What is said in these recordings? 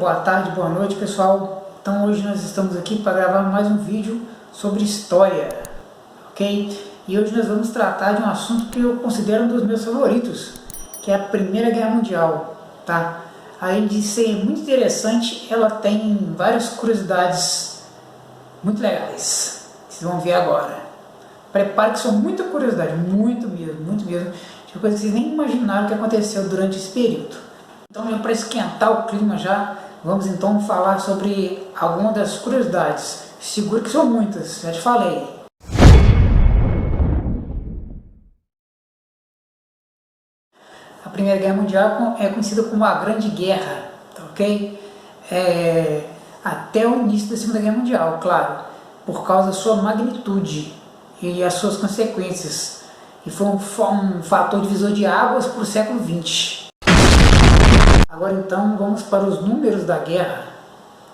boa tarde, boa noite, pessoal. Então hoje nós estamos aqui para gravar mais um vídeo sobre história, ok? E hoje nós vamos tratar de um assunto que eu considero um dos meus favoritos, que é a Primeira Guerra Mundial, tá? Além de ser muito interessante, ela tem várias curiosidades muito legais, que vocês vão ver agora. Prepare que são muita curiosidade, muito mesmo, de coisa que vocês nem imaginaram que aconteceu durante esse período. Então, para esquentar o clima já, vamos então falar sobre algumas das curiosidades. Seguro que são muitas, já te falei. A Primeira Guerra Mundial é conhecida como a Grande Guerra, tá ok? Até o início da Segunda Guerra Mundial, claro, por causa da sua magnitude e as suas consequências. E foi um fator divisor de águas para o século XX. Agora então vamos para os números da guerra,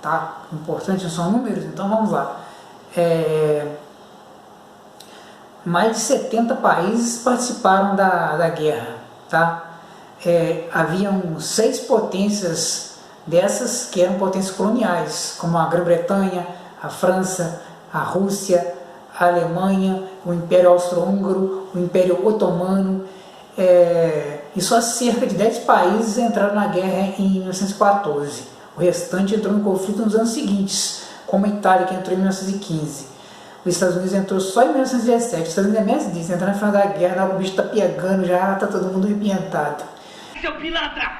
tá? Importantes são números, então vamos lá. Mais de 70 países participaram da guerra, tá? Haviam 6 potências dessas que eram potências coloniais, como a Grã-Bretanha, a França, a Rússia, a Alemanha, o Império Austro-Húngaro, o Império Otomano, e só cerca de 10 países entraram na guerra em 1914. O restante entrou no conflito nos anos seguintes, como a Itália, que entrou em 1915. Os Estados Unidos entrou só em 1917. Os Estados Unidos é mesmo disso, entrou na final da guerra, o bicho está pegando já, está todo mundo arrepientado. Seu pilantra!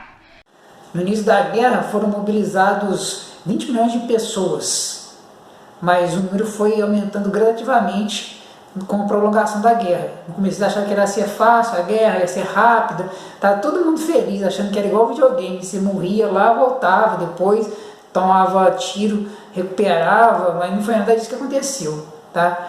No início da guerra foram mobilizados 20 milhões de pessoas, mas o número foi aumentando gradativamente com a prolongação da guerra. No começo eles achavam que ia ser fácil, a guerra ia ser rápida, estava todo mundo feliz, achando que era igual videogame, você morria lá, voltava, depois tomava tiro, recuperava, mas não foi nada disso que aconteceu, tá?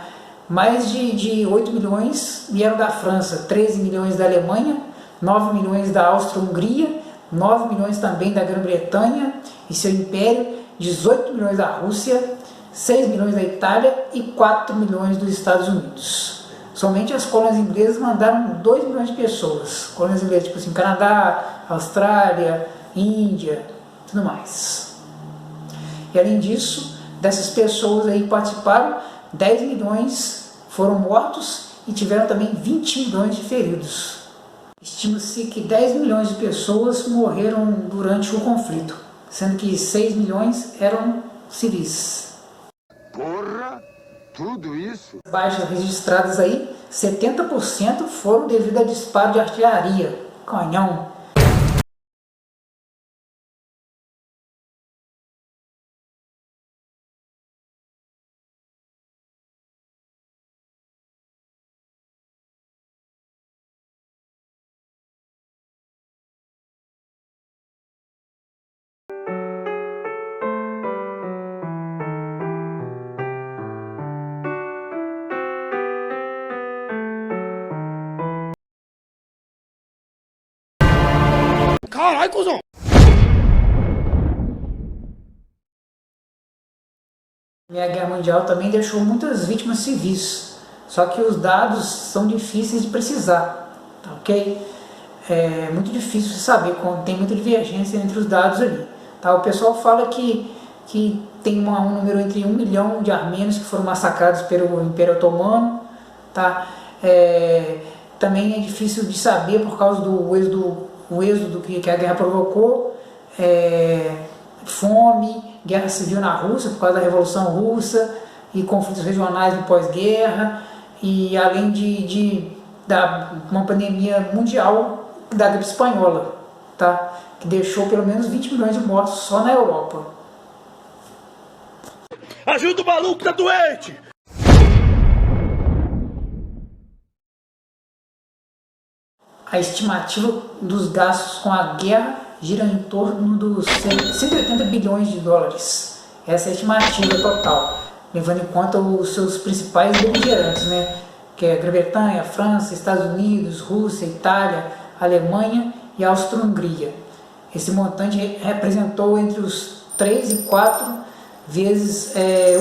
Mais de 8 milhões vieram da França, 13 milhões da Alemanha, 9 milhões da Áustria-Hungria, 9 milhões também da Grã-Bretanha e seu império, 18 milhões da Rússia, 6 milhões da Itália e 4 milhões dos Estados Unidos. Somente as colônias inglesas mandaram 2 milhões de pessoas. Colônias inglesas, tipo assim, Canadá, Austrália, Índia, tudo mais. E além disso, dessas pessoas aí que participaram, 10 milhões foram mortos e tiveram também 20 milhões de feridos. Estima-se que 10 milhões de pessoas morreram durante o conflito, sendo que 6 milhões eram civis. Porra, tudo isso? Baixas registradas aí, 70% foram devido a disparo de artilharia, canhão. Caralho, cuzão! A Guerra Mundial também deixou muitas vítimas civis, só que os dados são difíceis de precisar, tá ok? É muito difícil de saber, tem muita divergência entre os dados ali. Tá? O pessoal fala que tem um número entre 1 milhão de armênios que foram massacrados pelo Império Otomano, tá? Também é difícil de saber por causa do êxodo que a guerra provocou, fome, guerra civil na Rússia por causa da Revolução Russa e conflitos regionais no pós-guerra, e além de uma pandemia mundial da gripe espanhola, tá? Que deixou pelo menos 20 milhões de mortos só na Europa. Ajuda o maluco, tá doente! A estimativa dos gastos com a guerra gira em torno dos 180 bilhões de dólares. Essa é a estimativa total, levando em conta os seus principais beligerantes, né? Que é Grã-Bretanha, França, Estados Unidos, Rússia, Itália, Alemanha e Áustria-Hungria. Esse montante representou entre os 3 e 4 vezes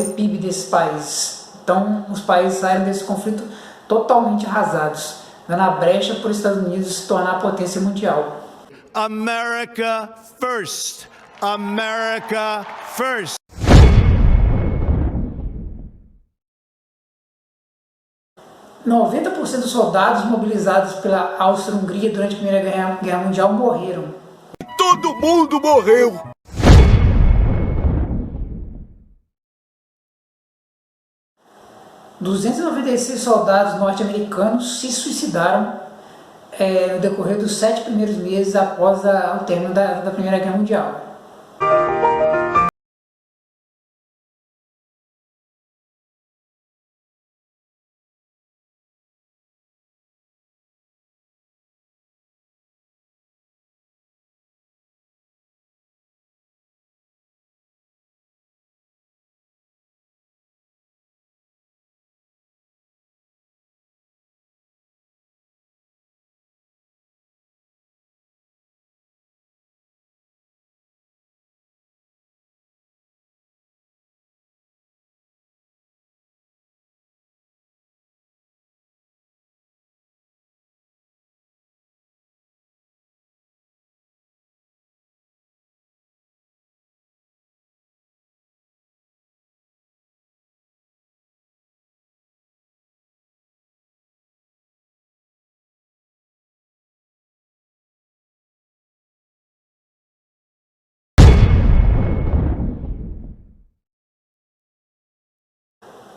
o PIB desses países. Então, os países saíram desse conflito totalmente arrasados, dando a brecha para os Estados Unidos se tornar a potência mundial. America first. America first. %90 dos soldados mobilizados pela Áustria-Hungria durante a Primeira Guerra Mundial morreram. Todo mundo morreu. ...296 soldados norte-americanos se suicidaram no decorrer dos 7 primeiros meses após o término da Primeira Guerra Mundial.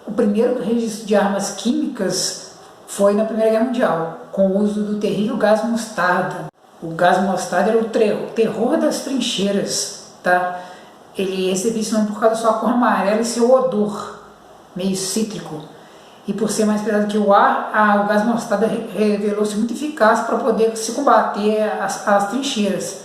O primeiro registro de armas químicas foi na Primeira Guerra Mundial, com o uso do terrível gás mostarda. O gás mostarda era o terror das trincheiras, tá? Ele recebia esse nome por causa da sua cor amarela e seu odor, meio cítrico. E por ser mais pesado que o ar, o gás mostarda revelou-se muito eficaz para poder se combater as trincheiras.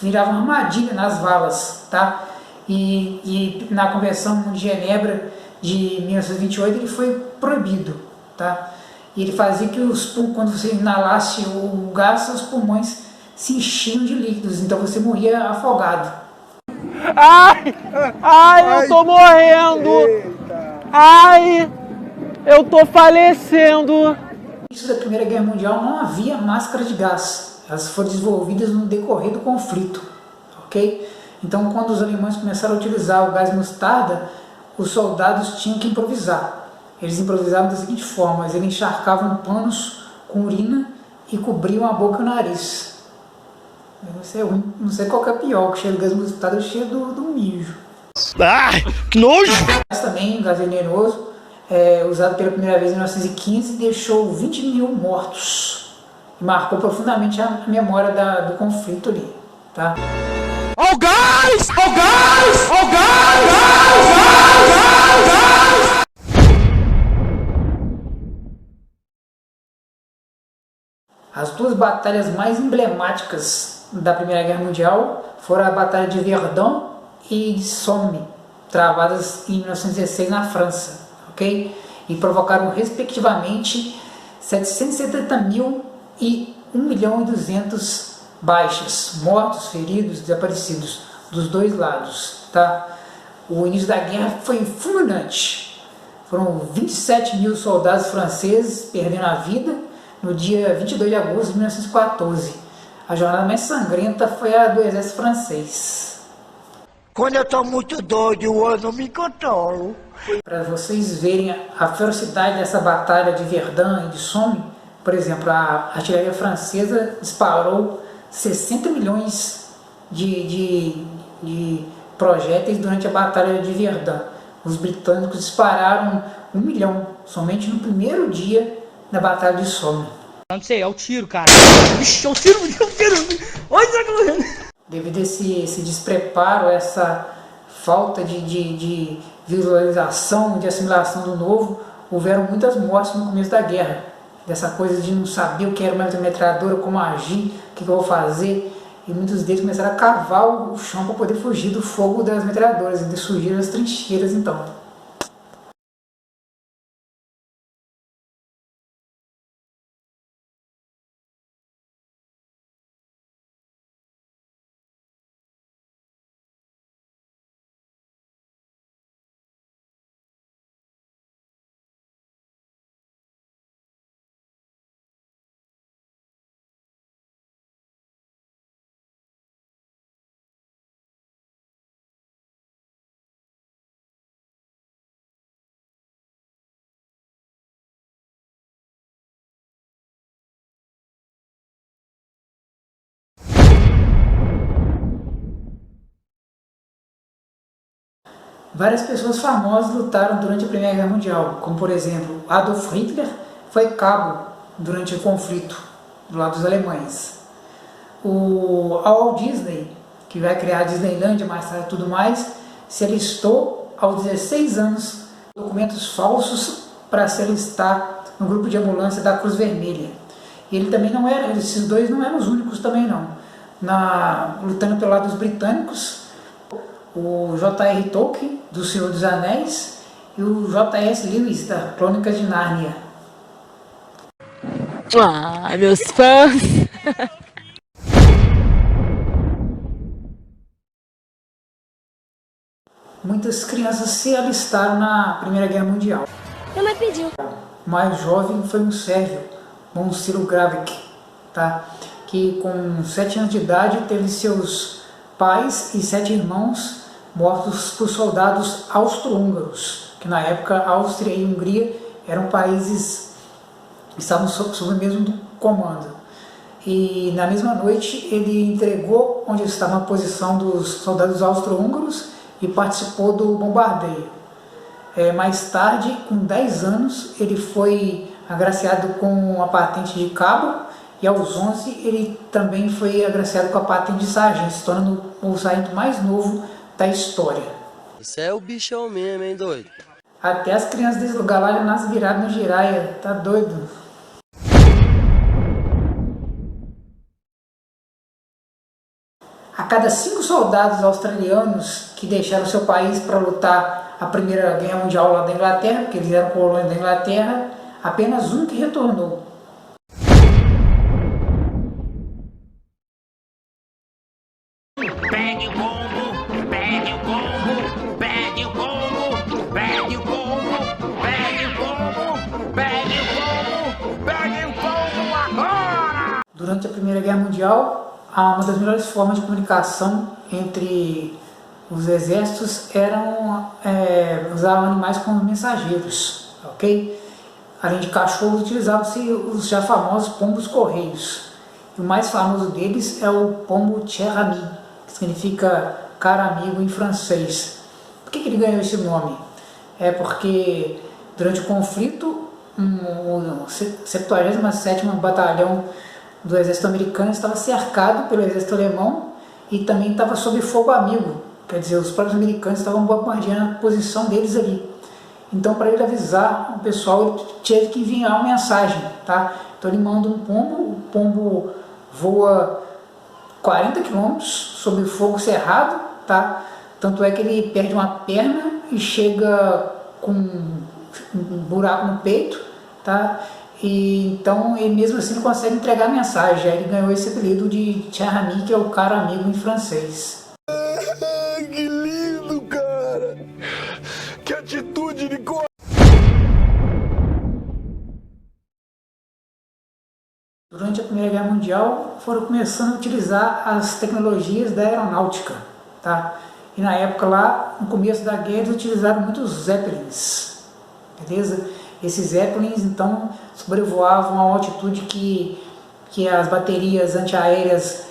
Virava uma armadilha nas valas, tá? E na Convenção de Genebra de 1928 ele foi proibido, tá? E ele fazia que quando você inalasse o gás, seus pulmões se enchiam de líquidos, então você morria afogado. Ai, eu tô morrendo! Eita. Ai, eu tô falecendo! No início da Primeira Guerra Mundial não havia máscara de gás, elas foram desenvolvidas no decorrer do conflito, ok? Então quando os alemães começaram a utilizar o gás mostarda, os soldados tinham que improvisar. Eles improvisavam da seguinte forma: eles encharcavam panos com urina e cobriam a boca e o nariz. Não sei qual que é pior, o cheiro do gás mostarda ou o cheiro do mijo. Que nojo! Mas também, gás venenoso, usado pela primeira vez em 1915, deixou 20 mil mortos e marcou profundamente a memória do conflito ali, tá? Ó o gás! Ó o gás! Ó o gás! As duas batalhas mais emblemáticas da Primeira Guerra Mundial foram a Batalha de Verdun e de Somme, travadas em 1916 na França, ok? E provocaram respectivamente 770 mil e 1.200.000 baixas, mortos, feridos, desaparecidos, dos dois lados, tá? O início da guerra foi fulminante. Foram 27 mil soldados franceses perdendo a vida no dia 22 de agosto de 1914. A jornada mais sangrenta foi a do exército francês. Quando eu tô muito doido, eu não me controlo. Para vocês verem a ferocidade dessa batalha de Verdun e de Somme, por exemplo, a artilharia francesa disparou 60 milhões de projéteis durante a batalha de Verdun. Os britânicos dispararam 1 milhão somente no primeiro dia da batalha de Somme. Não sei, é o tiro, cara. Ixi, é o tiro, é o tiro. Olha que tá correndo. Devido a esse despreparo, essa falta de visualização, de assimilação do novo, houveram muitas mortes no começo da guerra. Dessa coisa de não saber o que era uma metralhadora, como agir, o que eu vou fazer. E muitos deles começaram a cavar o chão para poder fugir do fogo das metralhadoras e de surgir as trincheiras então. Várias pessoas famosas lutaram durante a Primeira Guerra Mundial, como por exemplo, Adolf Hitler foi cabo durante o conflito do lado dos alemães. A Walt Disney, que vai criar a Disneylandia mais tarde e tudo mais, se alistou aos 16 anos documentos falsos para se alistar no grupo de ambulância da Cruz Vermelha. E ele também não era, esses dois não eram os únicos também não. Lutando pelo lado dos britânicos, o J.R. Tolkien, do Senhor dos Anéis, e o J.S. Lewis, da Crônicas de Nárnia. Ah, meus fãs! Muitas crianças se alistaram na Primeira Guerra Mundial. Minha mãe pediu. O mais jovem foi um Sérgio Monsilo Gravik, tá? Que com 7 anos de idade teve seus pais e 7 irmãos mortos por soldados austro-húngaros, que na época a Áustria e a Hungria eram países que estavam sob o mesmo comando. E na mesma noite ele entregou onde estava a posição dos soldados austro-húngaros e participou do bombardeio. Mais tarde, com 10 anos, ele foi agraciado com a patente de cabo e aos 11 ele também foi agraciado com a patente de sargento, se tornando o sargento mais novo da história. Isso é o bichão mesmo, hein, doido? Até as crianças desse lugar lá já nascem viradas no giraia, tá doido? A cada 5 soldados australianos que deixaram seu país para lutar a Primeira Guerra Mundial lá da Inglaterra, porque eles eram colônia da Inglaterra, apenas um que retornou. Pegue o combo, pegue o combo, pegue o combo, pegue o combo, pegue o combo, pegue o combo, pegue o combo agora! Durante a Primeira Guerra Mundial, uma das melhores formas de comunicação entre os exércitos eram usar animais como mensageiros, ok? Além de cachorros, utilizavam-se os já famosos pombos correios. E o mais famoso deles é o pombo cher ami, que significa cara amigo em francês. Por que ele ganhou esse nome? É porque durante o conflito, o 77º Batalhão do exército americano estava cercado pelo exército alemão e também estava sob fogo amigo, quer dizer, os próprios americanos estavam bombardeando a posição deles ali. Então, para ele avisar o pessoal, ele teve que enviar uma mensagem, tá? Então ele manda um pombo, o pombo voa 40 km sob fogo cerrado, tá? Tanto é que ele perde uma perna e chega com um buraco no peito, tá? E então ele mesmo assim não consegue entregar a mensagem. Aí ele ganhou esse apelido de cher ami, que é o cara amigo em francês. Que lindo, cara! Que atitude de cor! Durante a Primeira Guerra Mundial foram começando a utilizar as tecnologias da aeronáutica, tá? E na época lá, no começo da guerra, eles utilizaram muitos Zeppelins, beleza? Esses Zeppelins então sobrevoavam a altitude que as baterias antiaéreas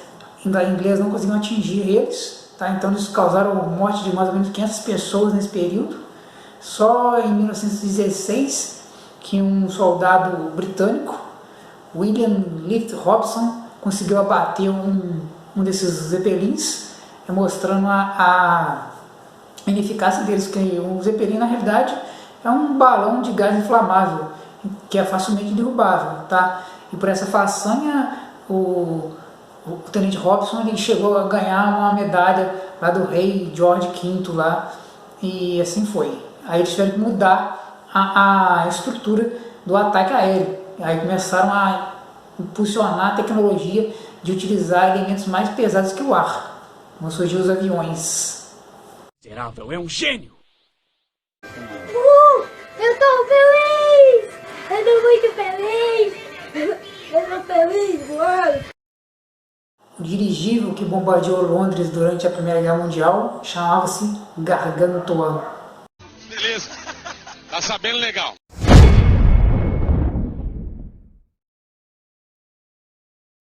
inglesas não conseguiam atingir eles, tá? Então eles causaram a morte de mais ou menos 500 pessoas nesse período. Só em 1916 que um soldado britânico, William Lift Robson, conseguiu abater um desses Zeppelins, mostrando a ineficácia deles, que o Zeppelin na realidade é um balão de gás inflamável, que é facilmente derrubável, tá? E por essa façanha, o tenente Robson ele chegou a ganhar uma medalha lá do rei George V lá, e assim foi. Aí eles tiveram que mudar a estrutura do ataque aéreo. Aí começaram a impulsionar a tecnologia de utilizar elementos mais pesados que o ar, como surgiu os aviões. Miserável é um gênio! Eu tô feliz! Eu tô muito feliz! Eu tô feliz, mano! O dirigível que bombardeou Londres durante a Primeira Guerra Mundial chamava-se Gargantua. Beleza, tá sabendo legal.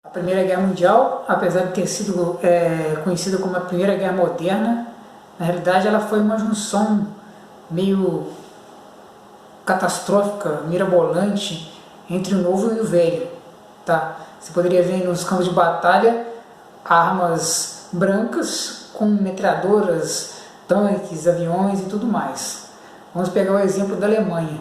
A Primeira Guerra Mundial, apesar de ter sido conhecida como a Primeira Guerra Moderna, Na realidade, ela foi uma junção meio catastrófica, mirabolante, entre o novo e o velho. Tá? Você poderia ver nos campos de batalha armas brancas com metralhadoras, tanques, aviões e tudo mais. Vamos pegar o exemplo da Alemanha,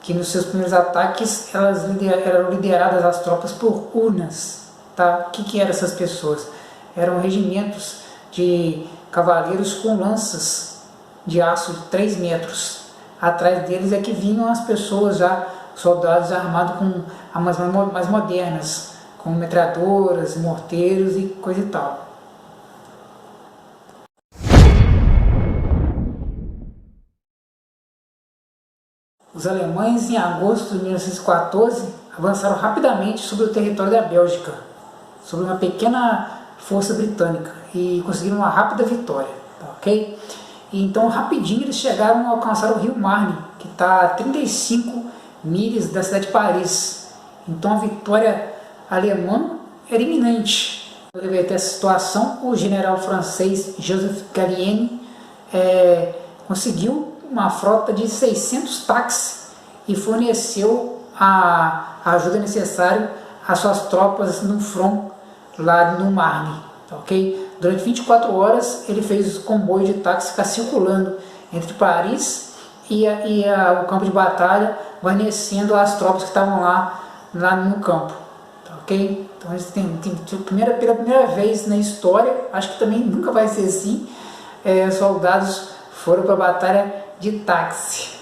que nos seus primeiros ataques eram lideradas as tropas por urnas. Tá? O que eram essas pessoas? Eram regimentos de cavaleiros com lanças de aço de 3 metros. Atrás deles é que vinham as pessoas já, soldados armados com armas mais modernas, com metralhadoras, morteiros e coisa e tal. Os alemães, em agosto de 1914, avançaram rapidamente sobre o território da Bélgica, sobre uma pequena força britânica, e conseguiram uma rápida vitória, tá, ok? E então, rapidinho, eles chegaram a alcançar o rio Marne, que está a 35 milhas da cidade de Paris. Então, a vitória alemã era iminente. Para reverter essa situação, o general francês Joseph Gallieni conseguiu uma frota de 600 táxis e forneceu a ajuda necessária às suas tropas no front, lá no Marne. Okay? Durante 24 horas ele fez o comboio de táxis ficar circulando entre Paris e o campo de batalha, guarnecendo as tropas que estavam lá no campo. Okay? Então eles pela primeira vez na história, acho que também nunca vai ser assim, soldados foram para a batalha de táxi.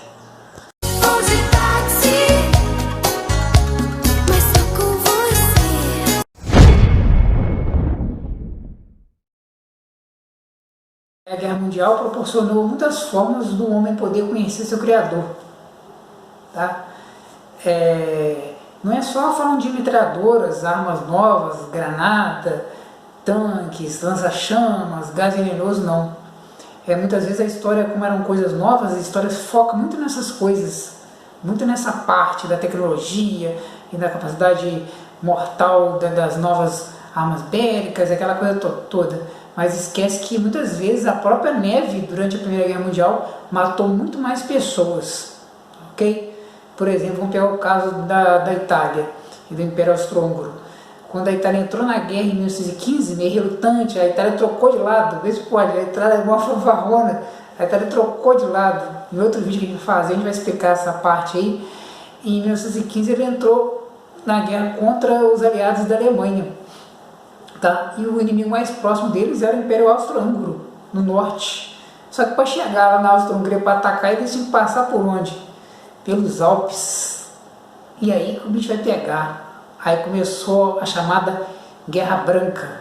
A Guerra Mundial proporcionou muitas formas do homem poder conhecer seu Criador. Tá? Não é só falando de metralhadoras, armas novas, granada, tanques, lança-chamas, gás venenoso, não. Muitas vezes a história, como eram coisas novas, a história foca muito nessas coisas, muito nessa parte da tecnologia e da capacidade mortal das novas armas bélicas, aquela coisa toda. Mas esquece que muitas vezes a própria neve durante a Primeira Guerra Mundial matou muito mais pessoas. Ok? Por exemplo, vamos pegar o caso da Itália e do Império Austro-Húngaro. Quando a Itália entrou na guerra em 1915, meio relutante, a Itália trocou de lado. Vê se pode, a Itália é uma fanfarrona, a Itália trocou de lado. Em outro vídeo que a gente vai fazer, a gente vai explicar essa parte aí. E em 1915 ele entrou na guerra contra os aliados da Alemanha. Tá? E o inimigo mais próximo deles era o Império Austro-Húngaro, no norte. Só que para chegar lá na Austro-Hungria para atacar, eles tinham que passar por onde? Pelos Alpes. E aí que o bicho vai pegar. Aí começou a chamada Guerra Branca.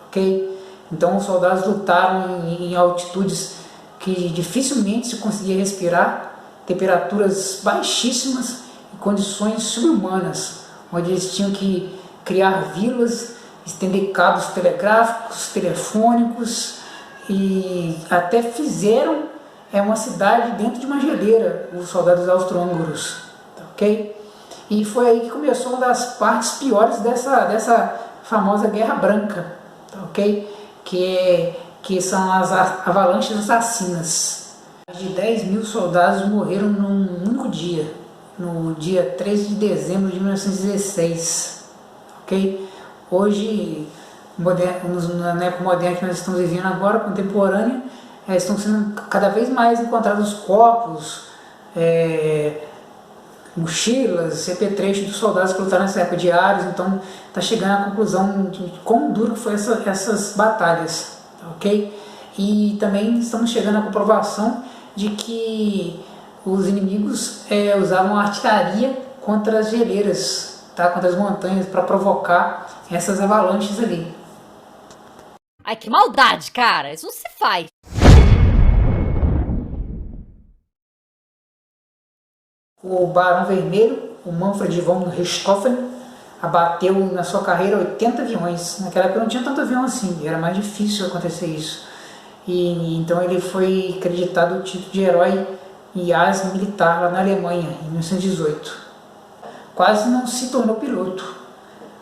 Ok? Então os soldados lutaram em altitudes que dificilmente se conseguia respirar, temperaturas baixíssimas e condições subhumanas, onde eles tinham que criar vilas, estender cabos telegráficos, telefônicos, e até fizeram uma cidade dentro de uma geleira, os soldados austro-húngaros. Ok? E foi aí que começou uma das partes piores dessa famosa Guerra Branca, ok? Que são as avalanches assassinas. Mais de 10 mil soldados morreram num único dia, no dia 13 de dezembro de 1916. Ok? Hoje, na época moderna que nós estamos vivendo agora, contemporânea, estão sendo cada vez mais encontrados corpos, mochilas, CP3 dos soldados que lutaram nessa época, diários. Então está chegando à conclusão de quão duro foi essas batalhas, ok? E também estamos chegando à comprovação de que os inimigos usavam artilharia contra as geleiras, tá? Contra as montanhas, para provocar essas avalanches ali. Ai, que maldade, cara! Isso não se faz! O Barão Vermelho, o Manfred von Richthofen, abateu na sua carreira 80 aviões. Naquela época não tinha tanto avião assim, era mais difícil acontecer isso. E então ele foi acreditado o título de herói em asa militar lá na Alemanha, em 1918. Quase não se tornou piloto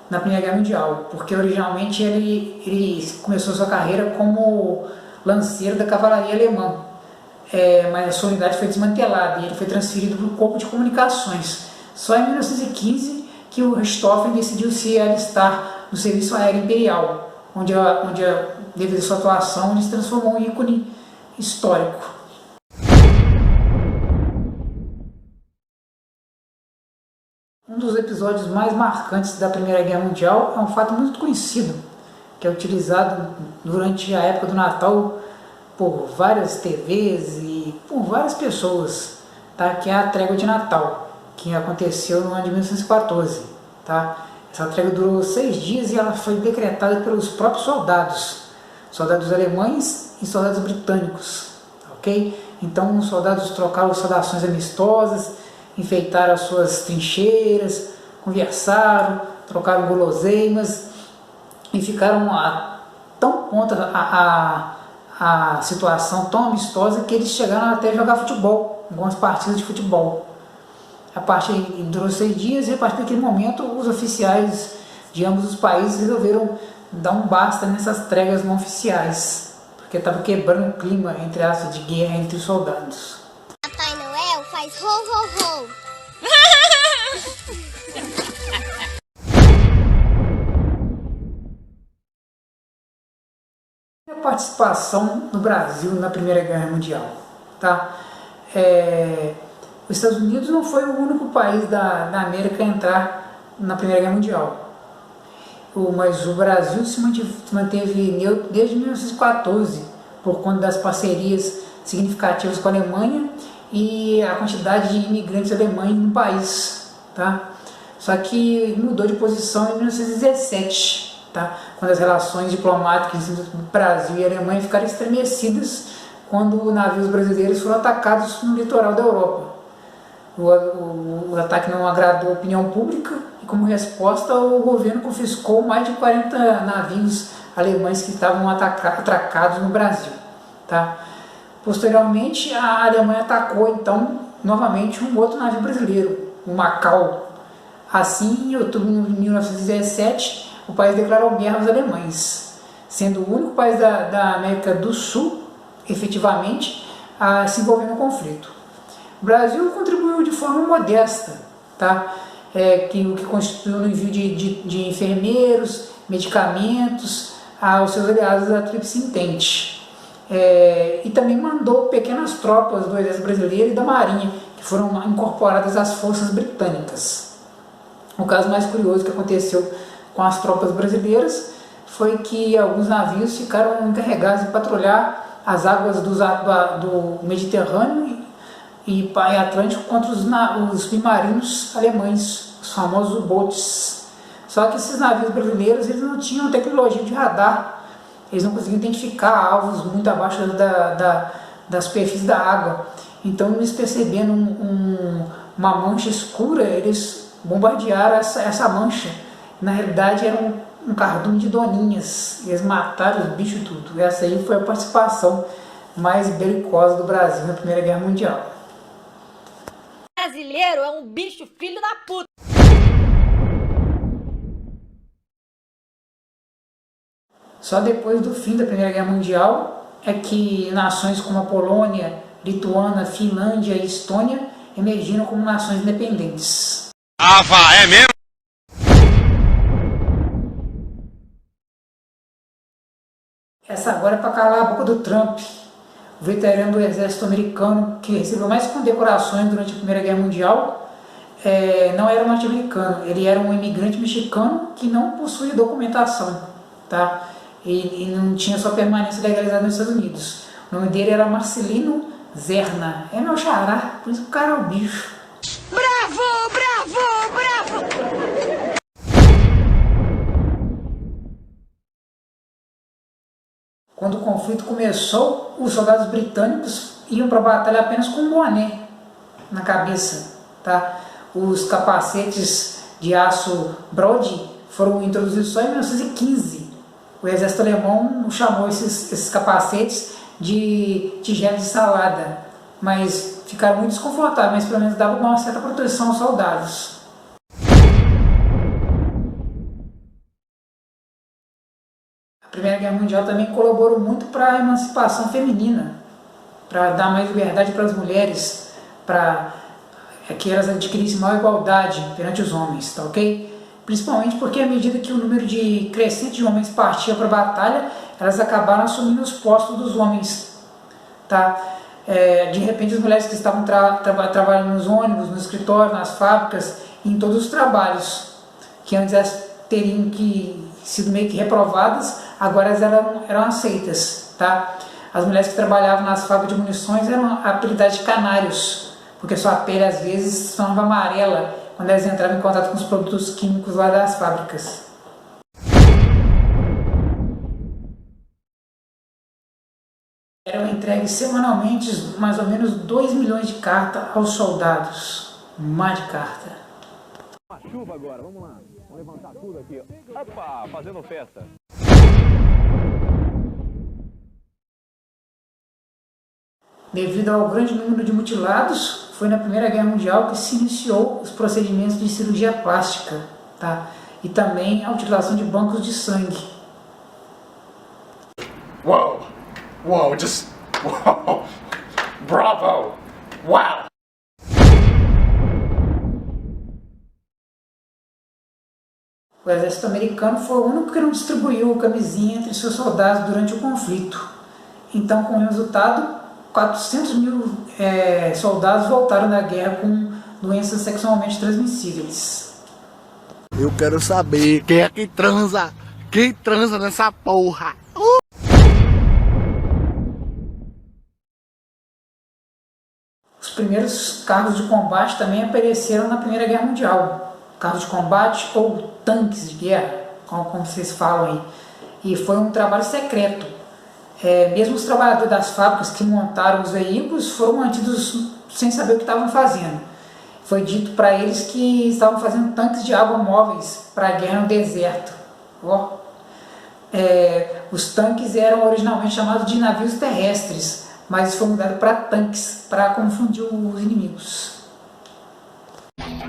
na Primeira Guerra Mundial, porque originalmente ele começou sua carreira como lanceiro da cavalaria alemã, mas a sua unidade foi desmantelada e ele foi transferido para o corpo de comunicações. Só em 1915 que o Richthofen decidiu se alistar no serviço aéreo imperial, onde devido à sua atuação, ele se transformou em ícone histórico. Um dos episódios mais marcantes da Primeira Guerra Mundial é um fato muito conhecido, que é utilizado durante a época do Natal por várias TVs e por várias pessoas, tá? Que é a Trégua de Natal, que aconteceu no ano de 1914. Tá? Essa trégua durou 6 dias e ela foi decretada pelos próprios soldados alemães e soldados britânicos. Ok? Então os soldados trocaram saudações amistosas, enfeitaram as suas trincheiras, conversaram, trocaram guloseimas e ficaram tão ponto a situação tão amistosa que eles chegaram até a jogar futebol, algumas partidas de futebol. A partida durou 6 dias e a partir daquele momento os oficiais de ambos os países resolveram dar um basta nessas tréguas não oficiais, porque estava quebrando o clima entre aspas de guerra entre os soldados. Papai Noel faz ho ho ho. A participação do Brasil na Primeira Guerra Mundial, tá? Os Estados Unidos não foi o único país da América a entrar na Primeira Guerra Mundial, mas o Brasil se manteve neutro desde 1914 por conta das parcerias significativas com a Alemanha e a quantidade de imigrantes alemães no país, tá? Só que mudou de posição em 1917, tá? Quando as relações diplomáticas entre o Brasil e a Alemanha ficaram estremecidas quando navios brasileiros foram atacados no litoral da Europa. O ataque não agradou a opinião pública e, como resposta, o governo confiscou mais de 40 navios alemães que estavam atracados no Brasil, tá? Posteriormente, a Alemanha atacou, então, novamente um outro navio brasileiro, o Macau. Assim, em outubro de 1917, o país declarou guerra aos alemães, sendo o único país da América do Sul, efetivamente, a se envolver no conflito. O Brasil contribuiu de forma modesta, tá? O que constituiu no envio de enfermeiros, medicamentos aos seus aliados da Tríplice Entente. E também mandou pequenas tropas do Exército Brasileiro e da Marinha, que foram incorporadas às forças britânicas. O caso mais curioso que aconteceu com as tropas brasileiras foi que alguns navios ficaram encarregados de patrulhar as águas do Mediterrâneo e Atlântico contra os submarinos alemães, os famosos U-boats. Só que esses navios brasileiros eles não tinham tecnologia de radar. Eles não conseguiam identificar alvos muito abaixo da superfície da água. Então, eles percebendo uma mancha escura, eles bombardearam essa mancha. Na realidade, era um cardume de doninhas. Eles mataram os bichos tudo. Essa aí foi a participação mais belicosa do Brasil na Primeira Guerra Mundial. Brasileiro é um bicho filho da puta. Só depois do fim da Primeira Guerra Mundial é que nações como a Polônia, Lituânia, Finlândia e Estônia emergiram como nações independentes. Ah, vá, é mesmo? Essa agora é para calar a boca do Trump, o veterano do exército americano que recebeu mais condecorações durante a Primeira Guerra Mundial. Não era um norte-americano, ele era um imigrante mexicano que não possuía documentação, tá? E não tinha sua permanência legalizada nos Estados Unidos. O nome dele era Marcelino Zerna. É meu xará, por isso que o cara é o bicho. Bravo, bravo, bravo! Quando o conflito começou, os soldados britânicos iam para a batalha apenas com um boné na cabeça, tá? Os capacetes de aço Brody foram introduzidos só em 1915. O exército alemão chamou esses capacetes de tigelas de salada, mas ficaram muito desconfortáveis, mas pelo menos dava uma certa proteção aos soldados. A Primeira Guerra Mundial também colaborou muito para a emancipação feminina, para dar mais liberdade para as mulheres, para que elas adquirissem maior igualdade perante os homens, tá ok? Principalmente porque à medida que o número de crescente de homens partia para a batalha, elas acabaram assumindo os postos dos homens, tá? De repente as mulheres que estavam trabalhando nos ônibus, no escritório, nas fábricas, em todos os trabalhos, que antes elas teriam sido meio que reprovadas, agora elas eram aceitas, tá? As mulheres que trabalhavam nas fábricas de munições eram apelidadas de canários, porque sua pele às vezes se tornava amarela quando elas entravam em contato com os produtos químicos lá das fábricas. Eram entregues semanalmente mais ou menos 2 milhões de cartas aos soldados. Mais de carta. Uma chuva agora, vamos lá. Vamos levantar tudo aqui. Opa, fazendo festa. Devido ao grande número de mutilados, foi na Primeira Guerra Mundial que se iniciou os procedimentos de cirurgia plástica, tá? E também a utilização de bancos de sangue. Whoa! Whoa, just... Whoa! Bravo! Wow! O exército americano foi o único que não distribuiu camisinha entre seus soldados durante o conflito. Então, com o resultado, 400 mil soldados voltaram da guerra com doenças sexualmente transmissíveis. Eu quero saber quem é que transa. Quem transa nessa porra? Os primeiros carros de combate também apareceram na Primeira Guerra Mundial. Carros de combate ou tanques de guerra, como vocês falam aí. E foi um trabalho secreto. Mesmo os trabalhadores das fábricas que montaram os veículos foram mantidos sem saber o que estavam fazendo. Foi dito para eles que estavam fazendo tanques de água móveis para a guerra no deserto. Os tanques eram originalmente chamados de navios terrestres, mas foi mudado para tanques, para confundir os inimigos.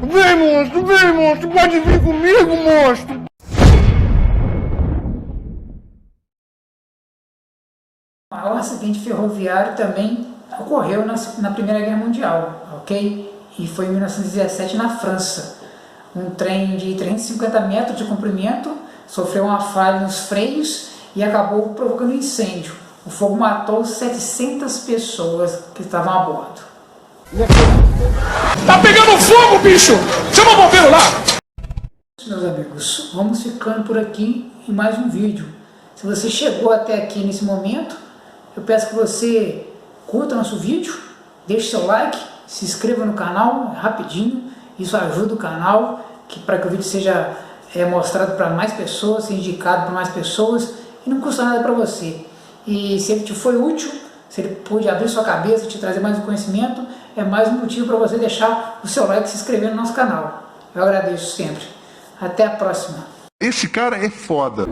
Vem monstro, pode vir comigo, monstro! O maior acidente ferroviário também ocorreu na Primeira Guerra Mundial, ok? E foi em 1917 na França. Um trem de 350 metros de comprimento sofreu uma falha nos freios e acabou provocando um incêndio. O fogo matou 700 pessoas que estavam a bordo. Tá pegando fogo, bicho! Chama o bombeiro lá! Meus amigos, vamos ficando por aqui em mais um vídeo. Se você chegou até aqui nesse momento, eu peço que você curta nosso vídeo, deixe seu like, se inscreva no canal rapidinho, isso ajuda o canal para que o vídeo seja mostrado para mais pessoas, seja indicado para mais pessoas e não custa nada para você. E se ele te foi útil, se ele pôde abrir sua cabeça, te trazer mais um conhecimento, é mais um motivo para você deixar o seu like e se inscrever no nosso canal. Eu agradeço sempre. Até a próxima. Esse cara é foda.